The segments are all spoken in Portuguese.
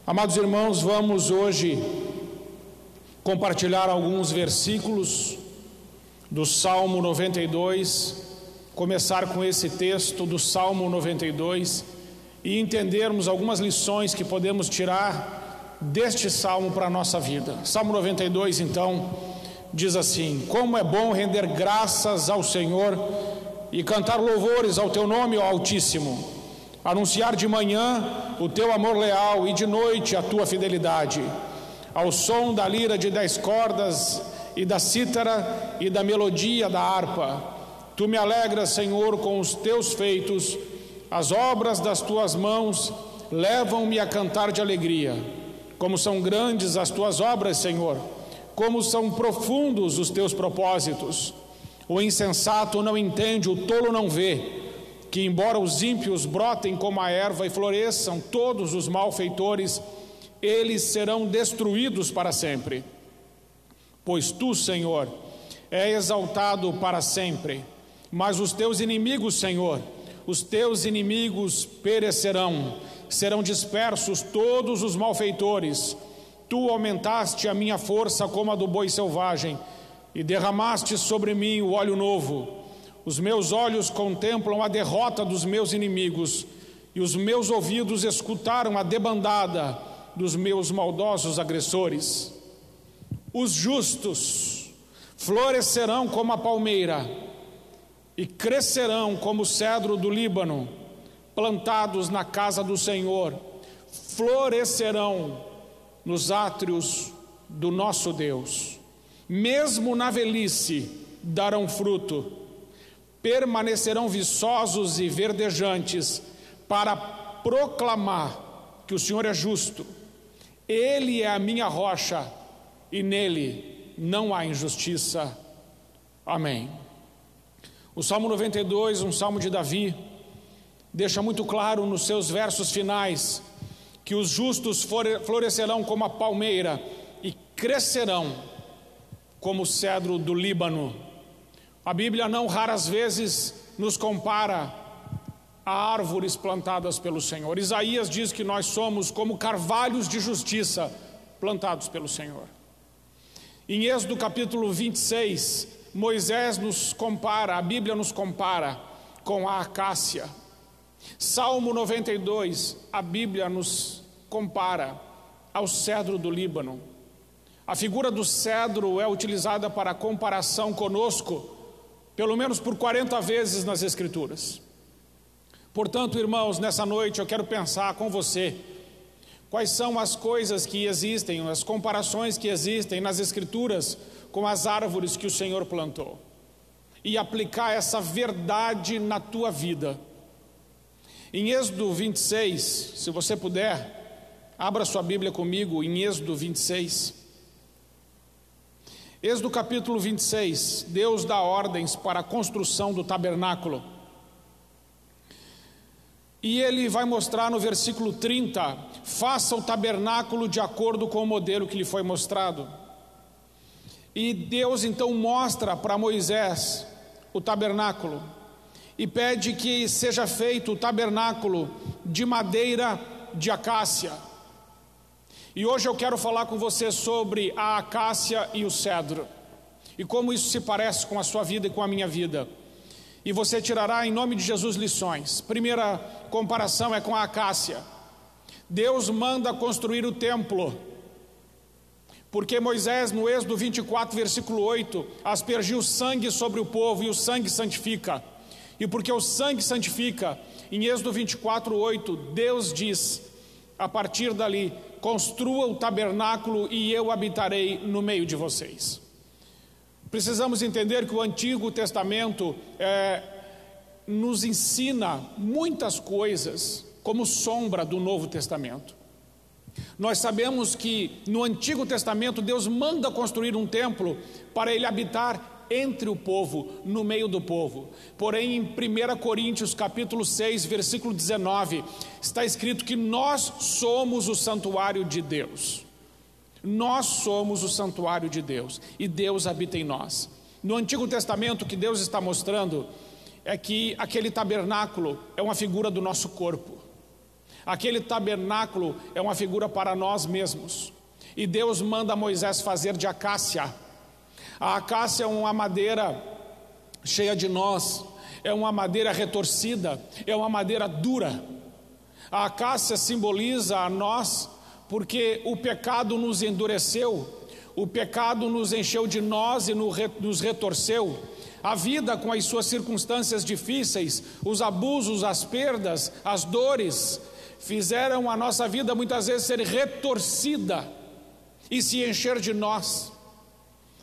Amados irmãos, vamos hoje compartilhar alguns versículos do Salmo 92, começar com esse texto do Salmo 92 e entendermos algumas lições que podemos tirar deste Salmo para a nossa vida. Salmo 92, então, diz assim: como é bom render graças ao Senhor e cantar louvores ao teu nome, ó Altíssimo, anunciar de manhã o teu amor leal e de noite a tua fidelidade, ao som da lira de 10 cordas e da cítara e da melodia da harpa. Tu me alegras, Senhor, com os teus feitos, as obras das tuas mãos levam-me a cantar de alegria. Como são grandes as tuas obras, Senhor, como são profundos os teus propósitos. O insensato não entende, o tolo não vê, que embora os ímpios brotem como a erva e floresçam todos os malfeitores, eles serão destruídos para sempre. Pois tu, Senhor, é exaltado para sempre, mas os teus inimigos, Senhor, os teus inimigos perecerão, serão dispersos todos os malfeitores. Tu aumentaste a minha força como a do boi selvagem e derramaste sobre mim o óleo novo. Os meus olhos contemplam a derrota dos meus inimigos e os meus ouvidos escutaram a debandada dos meus maldosos agressores. Os justos florescerão como a palmeira e crescerão como o cedro do Líbano, plantados na casa do Senhor, florescerão nos átrios do nosso Deus. Mesmo na velhice darão fruto, permanecerão viçosos e verdejantes para proclamar que o Senhor é justo. Ele é a minha rocha e nele não há injustiça. Amém. O Salmo 92, um salmo de Davi, deixa muito claro nos seus versos finais que os justos florescerão como a palmeira e crescerão como o cedro do Líbano. A Bíblia não raras vezes nos compara a árvores plantadas pelo Senhor. Isaías diz que nós somos como carvalhos de justiça plantados pelo Senhor. Em Êxodo capítulo 26, Moisés nos compara, a Bíblia nos compara com a acácia. Salmo 92, a Bíblia nos compara ao cedro do Líbano. A figura do cedro é utilizada para comparação conosco pelo menos por 40 vezes nas Escrituras. Portanto, irmãos, nessa noite eu quero pensar com você quais são as coisas que existem, as comparações que existem nas Escrituras com as árvores que o Senhor plantou, e aplicar essa verdade na tua vida. Em Êxodo 26, se você puder, abra sua Bíblia comigo em Êxodo 26. Êxodo capítulo 26, Deus dá ordens para a construção do tabernáculo. E ele vai mostrar no versículo 30, faça o tabernáculo de acordo com o modelo que lhe foi mostrado. E Deus então mostra para Moisés o tabernáculo e pede que seja feito o tabernáculo de madeira de acácia. E hoje eu quero falar com você sobre a acácia e o cedro, e como isso se parece com a sua vida e com a minha vida. E você tirará em nome de Jesus lições. Primeira comparação é com a acácia. Deus manda construir o templo, porque Moisés no Êxodo 24 versículo 8 aspergiu sangue sobre o povo, e o sangue santifica. E porque o sangue santifica, em Êxodo 24, 8, Deus diz, a partir dali, construa o tabernáculo e eu habitarei no meio de vocês. Precisamos entender que o Antigo Testamento nos ensina muitas coisas como sombra do Novo Testamento. Nós sabemos que no Antigo Testamento Deus manda construir um templo para ele habitar entre o povo, no meio do povo. Porém, em 1 Coríntios capítulo 6, versículo 19, está escrito que nós somos o santuário de Deus. Nós somos o santuário de Deus e Deus habita em nós. No Antigo Testamento, o que Deus está mostrando é que aquele tabernáculo é uma figura do nosso corpo. Aquele tabernáculo é uma figura para nós mesmos. E Deus manda Moisés fazer de acácia. A acácia é uma madeira cheia de nós, é uma madeira retorcida, é uma madeira dura. A acácia simboliza a nós, porque o pecado nos endureceu, o pecado nos encheu de nós e nos retorceu. A vida, com as suas circunstâncias difíceis, os abusos, as perdas, as dores, fizeram a nossa vida muitas vezes ser retorcida e se encher de nós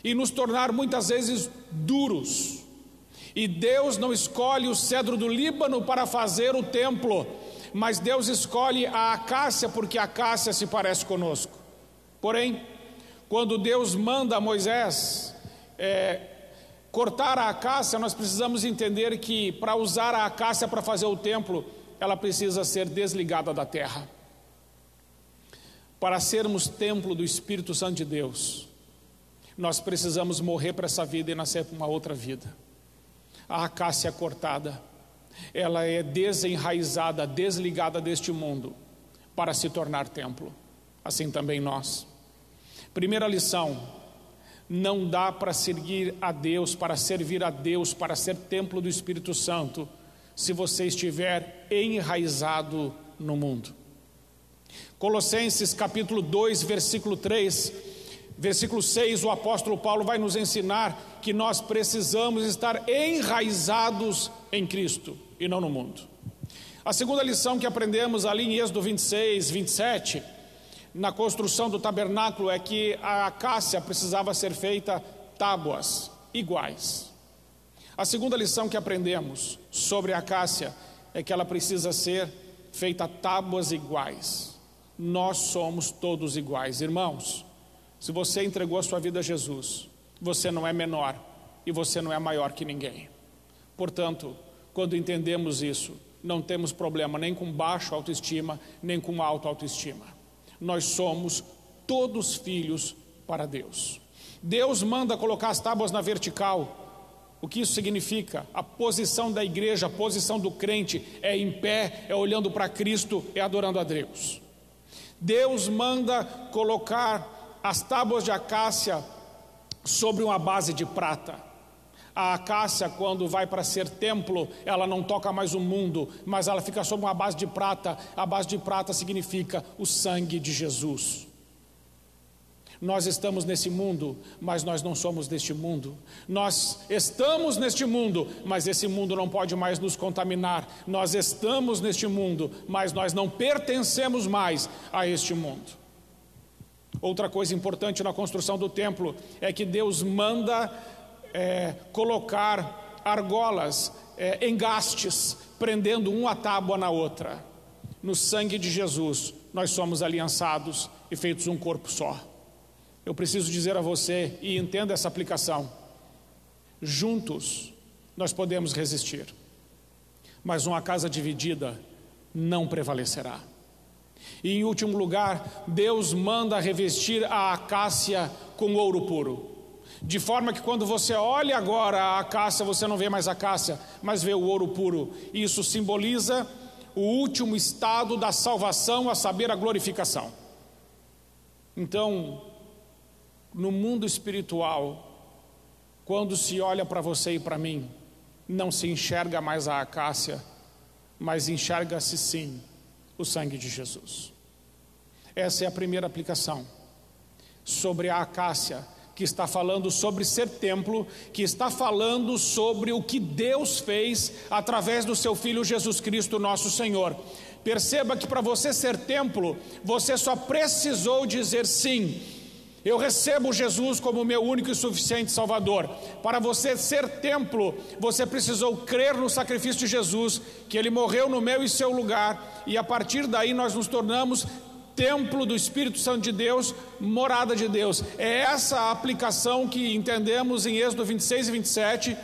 e nos tornar muitas vezes duros. E Deus não escolhe o cedro do Líbano para fazer o templo, mas Deus escolhe a acácia, porque a acácia se parece conosco. Porém, quando Deus manda Moisés cortar a acácia, nós precisamos entender que para usar a acácia para fazer o templo, ela precisa ser desligada da terra. Para sermos templo do Espírito Santo de Deus, nós precisamos morrer para essa vida e nascer para uma outra vida. A acácia cortada, ela é desenraizada, desligada deste mundo para se tornar templo. Assim também nós. Primeira lição: não dá para seguir a Deus, para servir a Deus, para ser templo do Espírito Santo, se você estiver enraizado no mundo. Colossenses capítulo 2, versículo 3, versículo 6, o apóstolo Paulo vai nos ensinar que nós precisamos estar enraizados em Cristo e não no mundo. A segunda lição que aprendemos ali em Êxodo 26, 27, na construção do tabernáculo, é que a acácia precisava ser feita tábuas iguais. A segunda lição que aprendemos sobre a acácia é que ela precisa ser feita tábuas iguais. Nós somos todos iguais, irmãos. Se você entregou a sua vida a Jesus, você não é menor e você não é maior que ninguém. Portanto, quando entendemos isso, não temos problema nem com baixa autoestima, nem com alta autoestima. Nós somos todos filhos para Deus. Deus manda colocar as tábuas na vertical. O que isso significa? A posição da igreja, a posição do crente é em pé, é olhando para Cristo, é adorando a Deus. Deus manda colocar as tábuas de acácia sobre uma base de prata. A acácia, quando vai para ser templo, ela não toca mais o mundo, mas ela fica sobre uma base de prata. A base de prata significa o sangue de Jesus. Nós estamos nesse mundo, mas nós não somos deste mundo. Nós estamos neste mundo, mas esse mundo não pode mais nos contaminar. Nós estamos neste mundo, mas nós não pertencemos mais a este mundo. Outra coisa importante na construção do templo é que Deus manda colocar argolas, engastes, prendendo uma tábua na outra. No sangue de Jesus, nós somos aliançados e feitos um corpo só. Eu preciso dizer a você, e entenda essa aplicação: juntos nós podemos resistir, mas uma casa dividida não prevalecerá. E em último lugar, Deus manda revestir a acácia com ouro puro, de forma que quando você olha agora a acácia, você não vê mais a acácia, mas vê o ouro puro. Isso simboliza o último estado da salvação, a saber, a glorificação. Então, no mundo espiritual, quando se olha para você e para mim, não se enxerga mais a acácia, mas enxerga-se sim o sangue de Jesus. Essa é a primeira aplicação sobre a acácia, que está falando sobre ser templo, que está falando sobre o que Deus fez através do seu Filho Jesus Cristo, nosso Senhor. Perceba que para você ser templo, você só precisou dizer sim: eu recebo Jesus como meu único e suficiente Salvador. Para você ser templo, você precisou crer no sacrifício de Jesus, que Ele morreu no meu e seu lugar, e a partir daí nós nos tornamos templo do Espírito Santo de Deus, morada de Deus. É essa a aplicação que entendemos em Êxodo 26 e 27,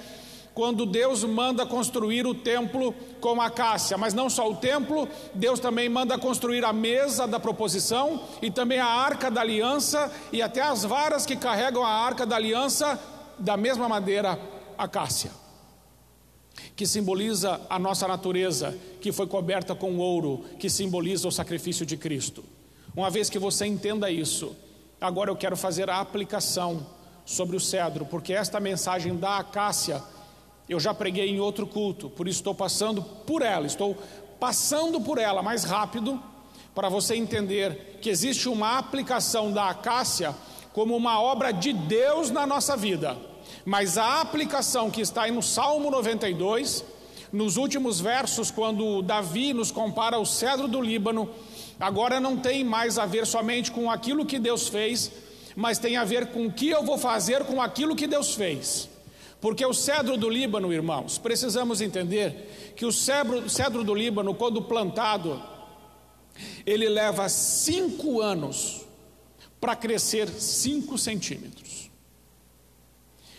quando Deus manda construir o templo com acácia. Mas não só o templo, Deus também manda construir a mesa da proposição e também a arca da aliança e até as varas que carregam a arca da aliança, da mesma madeira, acácia. que simboliza a nossa natureza, que foi coberta com ouro, que simboliza o sacrifício de Cristo. Uma vez que você entenda isso, agora eu quero fazer a aplicação sobre o cedro, porque esta mensagem da acácia eu já preguei em outro culto, por isso estou passando por ela mais rápido, para você entender que existe uma aplicação da acácia como uma obra de Deus na nossa vida. Mas a aplicação que está aí no Salmo 92, nos últimos versos, quando Davi nos compara ao cedro do Líbano, agora não tem mais a ver somente com aquilo que Deus fez, mas tem a ver com o que eu vou fazer com aquilo que Deus fez. Porque o cedro do Líbano, irmãos, precisamos entender que o cedro do Líbano, quando plantado, ele leva 5 anos para crescer 5 centímetros.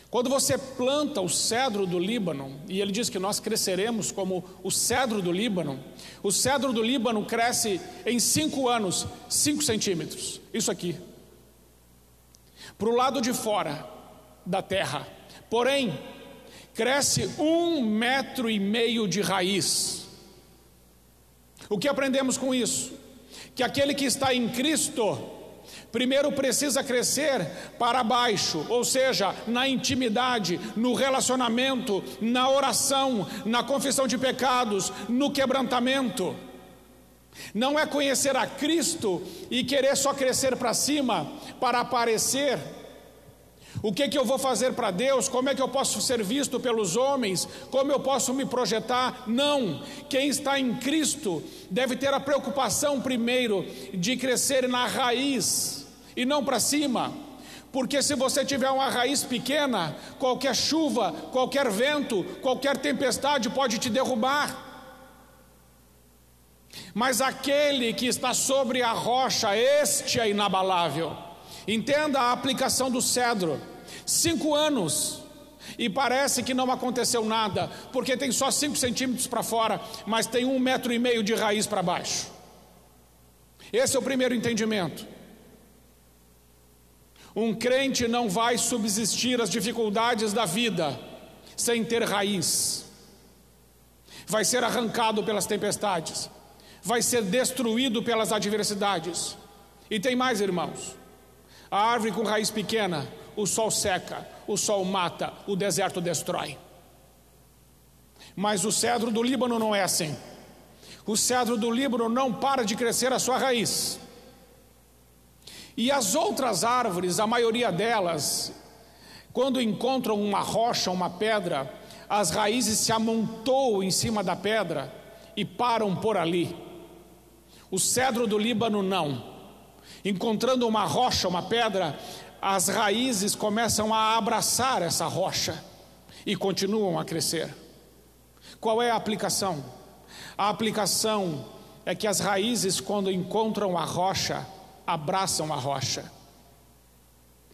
Quando você planta o cedro do Líbano, e ele diz que nós cresceremos como o cedro do Líbano cresce em 5 anos, 5 centímetros, isso aqui, para o lado de fora da terra. Porém, cresce 1,5 metro de raiz. O que aprendemos com isso? Que aquele que está em Cristo, primeiro precisa crescer para baixo, ou seja, na intimidade, no relacionamento, na oração, na confissão de pecados, no quebrantamento. Não é conhecer a Cristo e querer só crescer para cima, para aparecer. O que eu vou fazer para Deus? Como é que eu posso ser visto pelos homens? Como eu posso me projetar? Não, quem está em Cristo deve ter a preocupação primeiro de crescer na raiz e não para cima, porque se você tiver uma raiz pequena, qualquer chuva, qualquer vento, qualquer tempestade pode te derrubar. Mas aquele que está sobre a rocha, este é inabalável. Entenda a aplicação do cedro. 5 anos e parece que não aconteceu nada, porque tem só 5 centímetros para fora, mas tem 1,5 metro de raiz para baixo. Esse é o primeiro entendimento. Um crente não vai subsistir as dificuldades da vida sem ter raiz. Vai ser arrancado pelas tempestades, vai ser destruído pelas adversidades. E tem mais, irmãos. A árvore com raiz pequena, o sol seca, o sol mata, o deserto destrói. Mas o cedro do Líbano não é assim. O cedro do Líbano não para de crescer a sua raiz. E as outras árvores, a maioria delas, quando encontram uma rocha, uma pedra, as raízes se amontoam em cima da pedra e param por ali. O cedro do Líbano não. Encontrando uma rocha, uma pedra, as raízes começam a abraçar essa rocha e continuam a crescer. Qual é a aplicação? A aplicação é que as raízes, quando encontram a rocha, abraçam a rocha.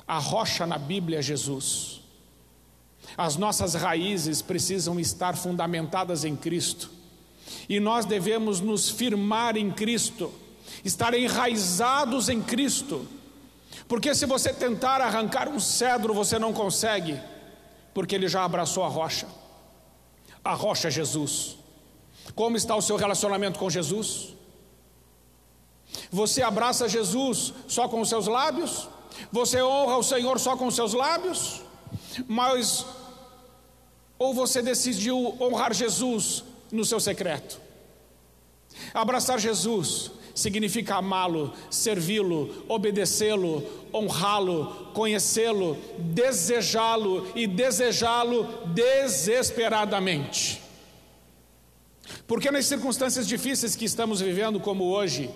A rocha na Bíblia é Jesus. As nossas raízes precisam estar fundamentadas em Cristo, e nós devemos nos firmar em Cristo, estar enraizados em Cristo, porque se você tentar arrancar um cedro, você não consegue, porque ele já abraçou a rocha. A rocha é Jesus. Como está o seu relacionamento com Jesus? Você abraça Jesus só com os seus lábios? Você honra o Senhor só com os seus lábios? Ou você decidiu honrar Jesus no seu secreto? Abraçar Jesus significa amá-lo, servi-lo, obedecê-lo, honrá-lo, conhecê-lo, desejá-lo e desejá-lo desesperadamente. Porque nas circunstâncias difíceis que estamos vivendo como hoje,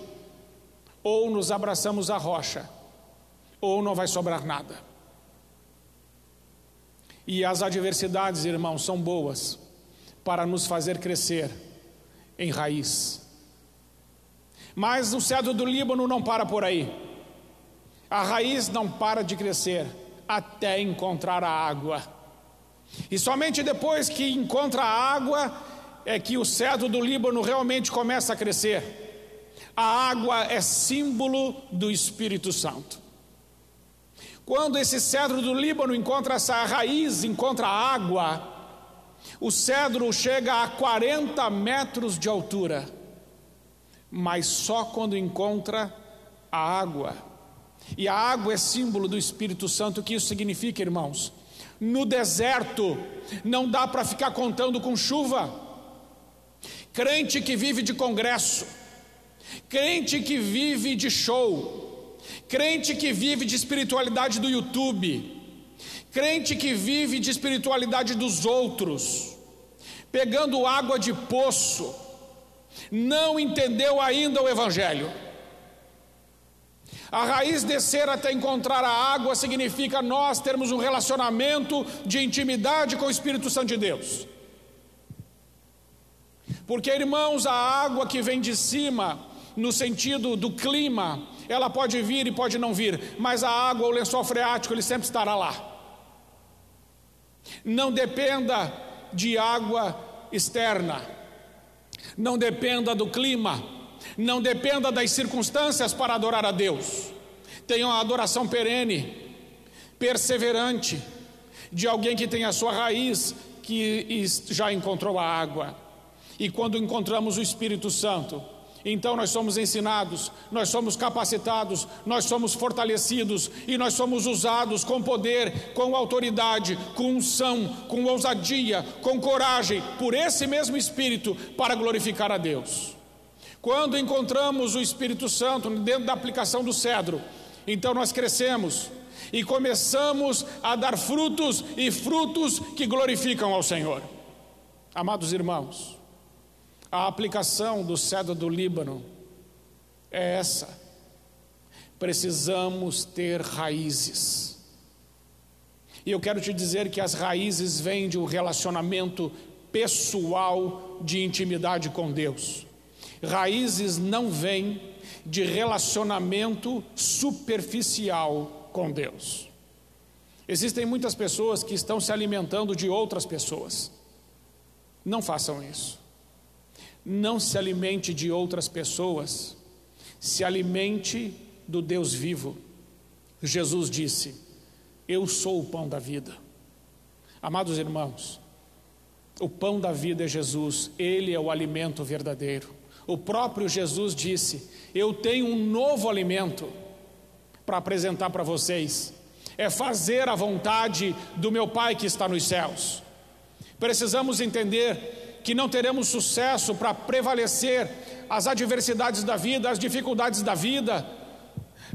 ou nos abraçamos à rocha, ou não vai sobrar nada. E as adversidades, irmãos, são boas para nos fazer crescer em raiz. Mas o cedro do Líbano não para por aí. A raiz não para de crescer até encontrar a água. E somente depois que encontra a água é que o cedro do Líbano realmente começa a crescer. A água é símbolo do Espírito Santo. Quando esse cedro do Líbano encontra essa raiz, encontra a água, O cedro chega a 40 metros de altura, mas só quando encontra a água. E a água é símbolo do Espírito Santo. O que isso significa, irmãos? No deserto não dá para ficar contando com chuva. Crente que vive de congresso, crente que vive de show, crente que vive de espiritualidade do YouTube, crente que vive de espiritualidade dos outros, pegando água de poço, não entendeu ainda o Evangelho. A raiz descer até encontrar a água significa nós termos um relacionamento de intimidade com o Espírito Santo de Deus. Porque, irmãos, a água que vem de cima, no sentido do clima, ela pode vir e pode não vir, mas a água, o lençol freático, ele sempre estará lá. Não dependa de água externa, não dependa do clima, não dependa das circunstâncias para adorar a Deus. Tenha uma adoração perene, perseverante, de alguém que tem a sua raiz, que já encontrou a água. E quando encontramos o Espírito Santo, então nós somos ensinados, nós somos capacitados, nós somos fortalecidos e nós somos usados com poder, com autoridade, com unção, com ousadia, com coragem, por esse mesmo Espírito, para glorificar a Deus. Quando encontramos o Espírito Santo dentro da aplicação do cedro, então nós crescemos e começamos a dar frutos, e frutos que glorificam ao Senhor. Amados irmãos, a aplicação do cedro do Líbano é essa: precisamos ter raízes. E eu quero te dizer que as raízes vêm de um relacionamento pessoal de intimidade com Deus. Raízes não vêm de relacionamento superficial com Deus. Existem muitas pessoas que estão se alimentando de outras pessoas. Não façam isso. Não se alimente de outras pessoas, se alimente do Deus vivo. Jesus disse: eu sou o pão da vida. Amados irmãos, o pão da vida é Jesus, Ele é o alimento verdadeiro. O próprio Jesus disse: eu tenho um novo alimento para apresentar para vocês, é fazer a vontade do meu Pai que está nos céus. Precisamos entender que não teremos sucesso para prevalecer as adversidades da vida, as dificuldades da vida,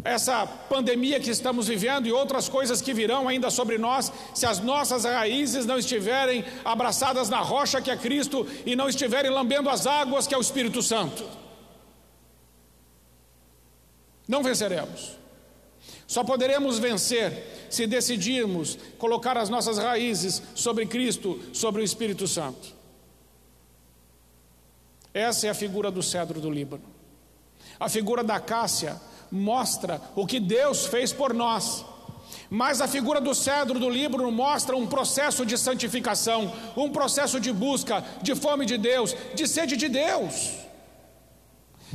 essa pandemia que estamos vivendo e outras coisas que virão ainda sobre nós, se as nossas raízes não estiverem abraçadas na rocha que é Cristo e não estiverem lambendo as águas que é o Espírito Santo. Não venceremos. Só poderemos vencer se decidirmos colocar as nossas raízes sobre Cristo, sobre o Espírito Santo. Essa é a figura do cedro do Líbano. A figura da acácia mostra o que Deus fez por nós, mas a figura do cedro do Líbano mostra um processo de santificação, um processo de busca, de fome de Deus, de sede de Deus.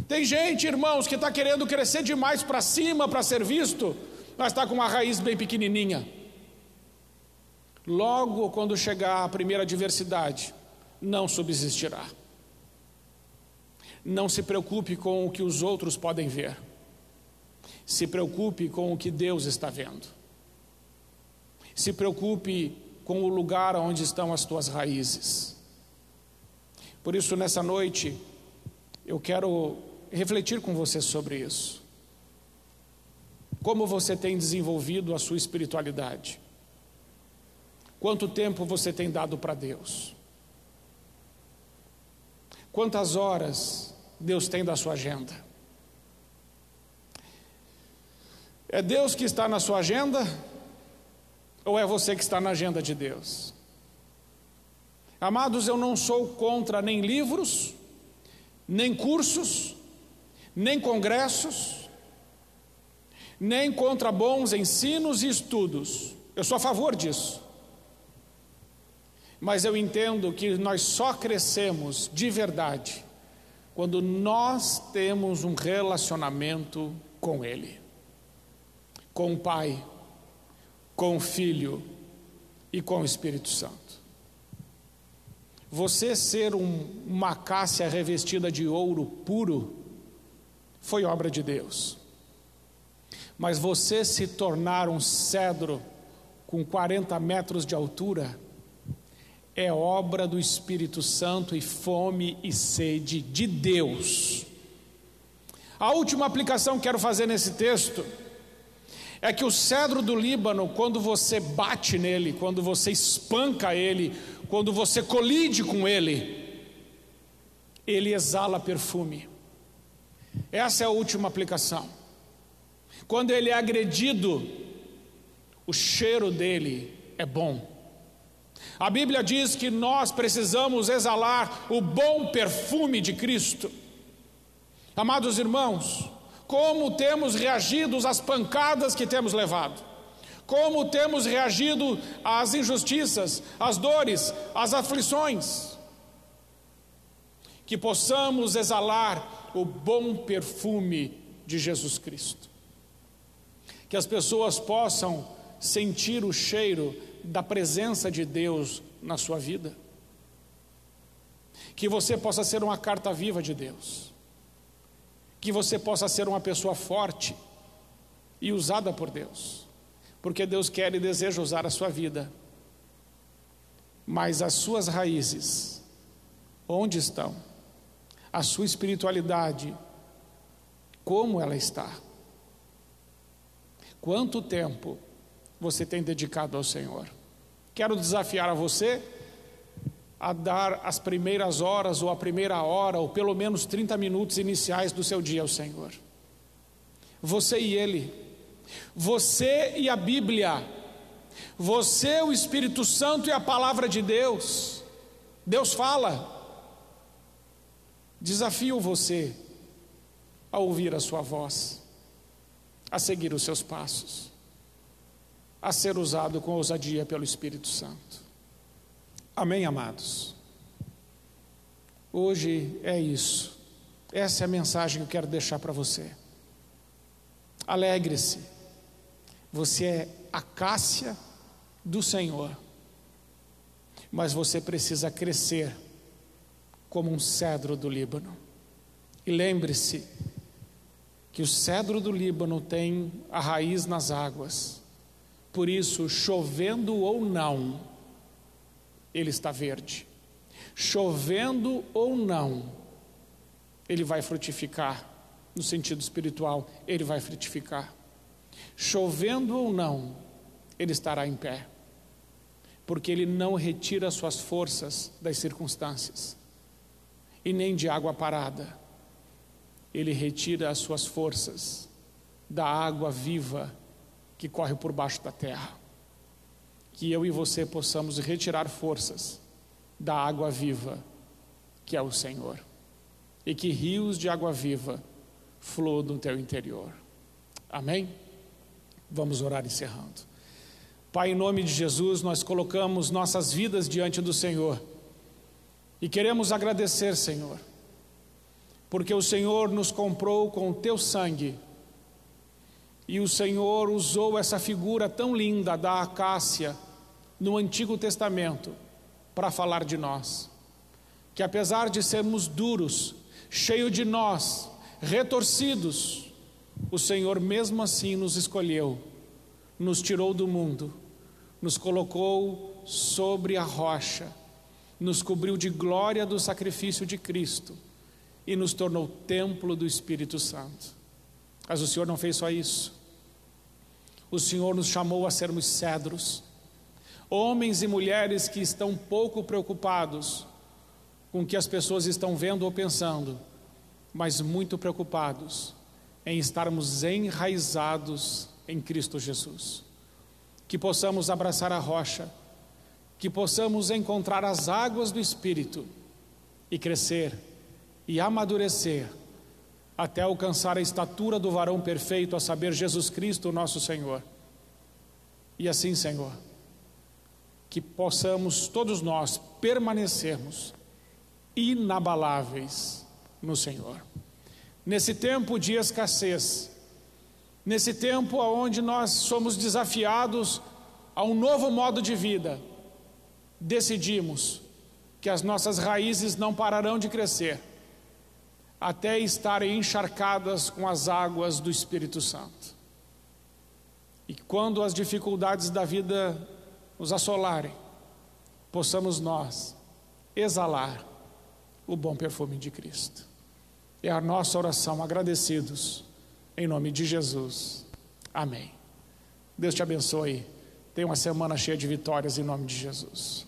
Tem gente, irmãos, que está querendo crescer demais para cima para ser visto, mas está com uma raiz bem pequenininha. Logo, quando chegar a primeira adversidade, não subsistirá. Não se preocupe com o que os outros podem ver. Se preocupe com o que Deus está vendo. Se preocupe com o lugar onde estão as tuas raízes. Por isso, nessa noite, eu quero refletir com você sobre isso. Como você tem desenvolvido a sua espiritualidade? Quanto tempo você tem dado para Deus? Quantas horas Deus tem da sua agenda? É Deus que está na sua agenda? Ou é você que está na agenda de Deus? Amados, eu não sou contra nem livros, nem cursos, nem congressos, nem contra bons ensinos e estudos. Eu sou a favor disso. Mas eu entendo que nós só crescemos de verdade quando nós temos um relacionamento com Ele, com o Pai, com o Filho e com o Espírito Santo. Você ser uma acácia revestida de ouro puro foi obra de Deus. Mas você se tornar um cedro com 40 metros de altura é obra do Espírito Santo e fome e sede de Deus. A última aplicação que quero fazer nesse texto é que o cedro do Líbano, quando você bate nele, quando você espanca ele, quando você colide com ele, ele exala perfume. Essa é a última aplicação. Quando ele é agredido, o cheiro dele é bom. A Bíblia diz que nós precisamos exalar o bom perfume de Cristo. Amados irmãos, como temos reagido às pancadas que temos levado? Como temos reagido às injustiças, às dores, às aflições? Que possamos exalar o bom perfume de Jesus Cristo. Que as pessoas possam sentir o cheiro da presença de Deus na sua vida. Que você possa ser uma carta viva de Deus. Que você possa ser uma pessoa forte e usada por Deus. Porque Deus quer e deseja usar a sua vida. Mas as suas raízes, onde estão? A sua espiritualidade, como ela está? Quanto tempo você tem dedicado ao Senhor? Quero desafiar a você a dar as primeiras horas, ou a primeira hora, ou pelo menos 30 minutos iniciais do seu dia ao Senhor. Você e Ele, você e a Bíblia, você, o Espírito Santo e a Palavra de Deus. Deus fala. Desafio você a ouvir a sua voz, a seguir os seus passos, a ser usado com ousadia pelo Espírito Santo. Amém, amados? Hoje é isso. Essa é a mensagem que eu quero deixar para você. Alegre-se. Você é acácia do Senhor. Mas você precisa crescer como um cedro do Líbano. E lembre-se que o cedro do Líbano tem a raiz nas águas. Por isso, chovendo ou não, ele está verde. Chovendo ou não, ele vai frutificar. No sentido espiritual, ele vai frutificar. Chovendo ou não, ele estará em pé. Porque ele não retira suas forças das circunstâncias. E nem de água parada. Ele retira as suas forças da água viva que corre por baixo da terra. Que eu e você possamos retirar forças da água viva que é o Senhor. E que rios de água viva fluam no teu interior. Amém? Vamos orar encerrando. Pai, em nome de Jesus, nós colocamos nossas vidas diante do Senhor. E queremos agradecer, Senhor, porque o Senhor nos comprou com o teu sangue. E o Senhor usou essa figura tão linda da acácia no Antigo Testamento para falar de nós. Que apesar de sermos duros, cheios de nós, retorcidos, o Senhor mesmo assim nos escolheu, nos tirou do mundo, nos colocou sobre a rocha, nos cobriu de glória do sacrifício de Cristo e nos tornou templo do Espírito Santo. Mas o Senhor não fez só isso. O Senhor nos chamou a sermos cedros, homens e mulheres que estão pouco preocupados com o que as pessoas estão vendo ou pensando, mas muito preocupados em estarmos enraizados em Cristo Jesus. Que possamos abraçar a rocha, que possamos encontrar as águas do Espírito e crescer e amadurecer até alcançar a estatura do varão perfeito, a saber, Jesus Cristo, nosso Senhor. E assim, Senhor, que possamos todos nós permanecermos inabaláveis no Senhor. Nesse tempo de escassez, nesse tempo onde nós somos desafiados a um novo modo de vida, decidimos que as nossas raízes não pararão de crescer até estarem encharcadas com as águas do Espírito Santo. E quando as dificuldades da vida nos assolarem, possamos nós exalar o bom perfume de Cristo. É a nossa oração, agradecidos, em nome de Jesus. Amém. Deus te abençoe. Tenha uma semana cheia de vitórias em nome de Jesus.